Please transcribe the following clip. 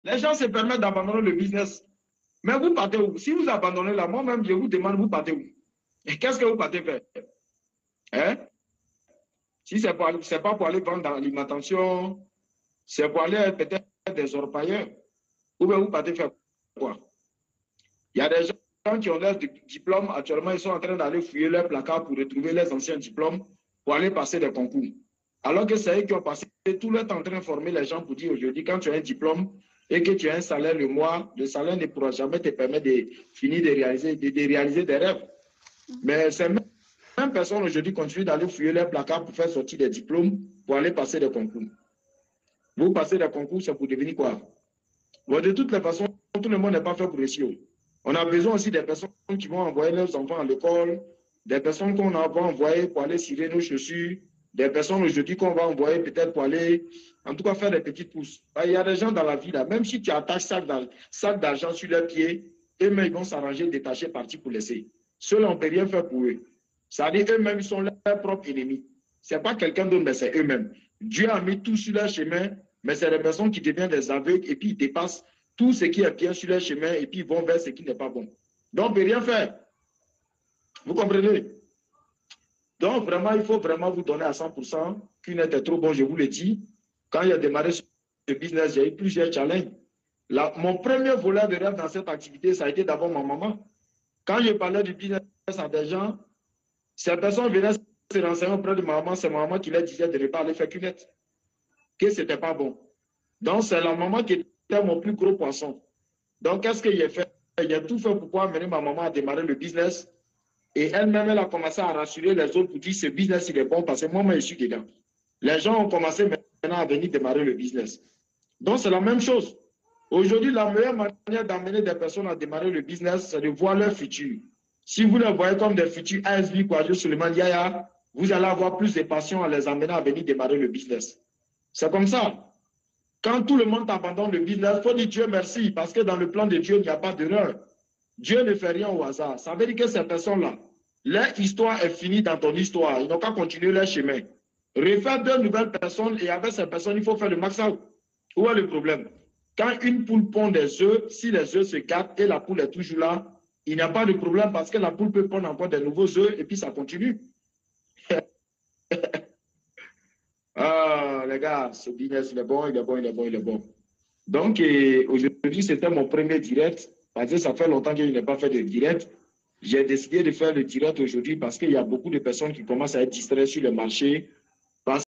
Les gens se permettent d'abandonner le business. Mais vous partez où? Si vous abandonnez là, moi-même, je vous demande, vous partez où? Et qu'est-ce que vous partez faire? Hein? Si ce n'est pas pour aller vendre dans l'alimentation, c'est pour aller peut-être des orpailleurs. Ou bien vous partez faire quoi? Il y a des gens qui ont leurs diplômes, actuellement, ils sont en train d'aller fouiller leurs placards pour retrouver leurs anciens diplômes pour aller passer des concours. Alors que c'est eux qui ont passé tout leur temps en train de former les gens pour dire aujourd'hui, quand tu as un diplôme et que tu as un salaire le mois, le salaire ne pourra jamais te permettre de finir de réaliser des rêves. Mais ces mêmes personnes aujourd'hui continuent d'aller fouiller leurs placards pour faire sortir des diplômes pour aller passer des concours. Vous passez des concours, c'est pour devenir quoi? Bon, de toutes les façons, tout le monde n'est pas fait pour réussir. On a besoin aussi des personnes qui vont envoyer leurs enfants à l'école, des personnes qu'on va envoyer pour aller cirer nos chaussures, des personnes aujourd'hui qu'on va envoyer peut-être pour aller, en tout cas, faire des petites pousses. Il y a des gens dans la vie, là, même si tu attaches sac d'argent sur leurs pieds, eux-mêmes, ils vont s'arranger, détacher, partir pour laisser. Ceux-là, on ne peut rien faire pour eux. Ça veut dire eux-mêmes, ils sont leurs propres ennemis. Ce n'est pas quelqu'un d'autre, mais c'est eux-mêmes. Dieu a mis tout sur leur chemin, mais c'est des personnes qui deviennent des aveugles et puis ils dépassent tout ce qui est bien sur leur chemin et puis ils vont vers ce qui n'est pas bon. Donc, on ne peut rien faire. Vous comprenez? Donc, vraiment, il faut vraiment vous donner à 100%. Qu'une était trop bon, je vous le dis. Quand il a démarré ce business, j'ai eu plusieurs challenges. Mon premier volet de rêve dans cette activité, ça a été d'abord ma maman. Quand je parlais du business à des gens, ces personnes venaient se renseigner auprès de ma maman. C'est ma maman qui leur disait de ne pas aller faire cunette, que ce n'était pas bon. Donc, c'est la maman qui était mon plus gros poisson. Donc, qu'est-ce que j'ai fait? J'ai tout fait pour pouvoir amener ma maman à démarrer le business. Et elle-même, elle a commencé à rassurer les autres pour dire ce business, il est bon parce que moi, je suis dedans. Les gens ont commencé maintenant à venir démarrer le business. Donc, c'est la même chose. Aujourd'hui, la meilleure manière d'amener des personnes à démarrer le business, c'est de voir leur futur. Si vous les voyez comme des futurs ASV, Kouadio, Suleiman Yaya, vous allez avoir plus de passion à les amener à venir démarrer le business. C'est comme ça. Quand tout le monde abandonne le business, il faut dire Dieu merci, parce que dans le plan de Dieu, il n'y a pas d'erreur. Dieu ne fait rien au hasard. Ça veut dire que ces personnes-là, leur histoire est finie dans ton histoire. Ils n'ont qu'à continuer leur chemin. Refaire de nouvelles personnes et avec ces personnes, il faut faire le max-out. Où est le problème? Quand une poule pond des œufs, si les œufs se gâtent et la poule est toujours là, il n'y a pas de problème parce que la poule peut pondre encore des nouveaux œufs et puis ça continue. Ah, les gars, ce business, il est bon, il est bon, il est bon, il est bon. Donc, aujourd'hui, c'était mon premier direct. Parce que ça fait longtemps que je n'ai pas fait de direct. J'ai décidé de faire le direct aujourd'hui parce qu'il y a beaucoup de personnes qui commencent à être distraites sur le marché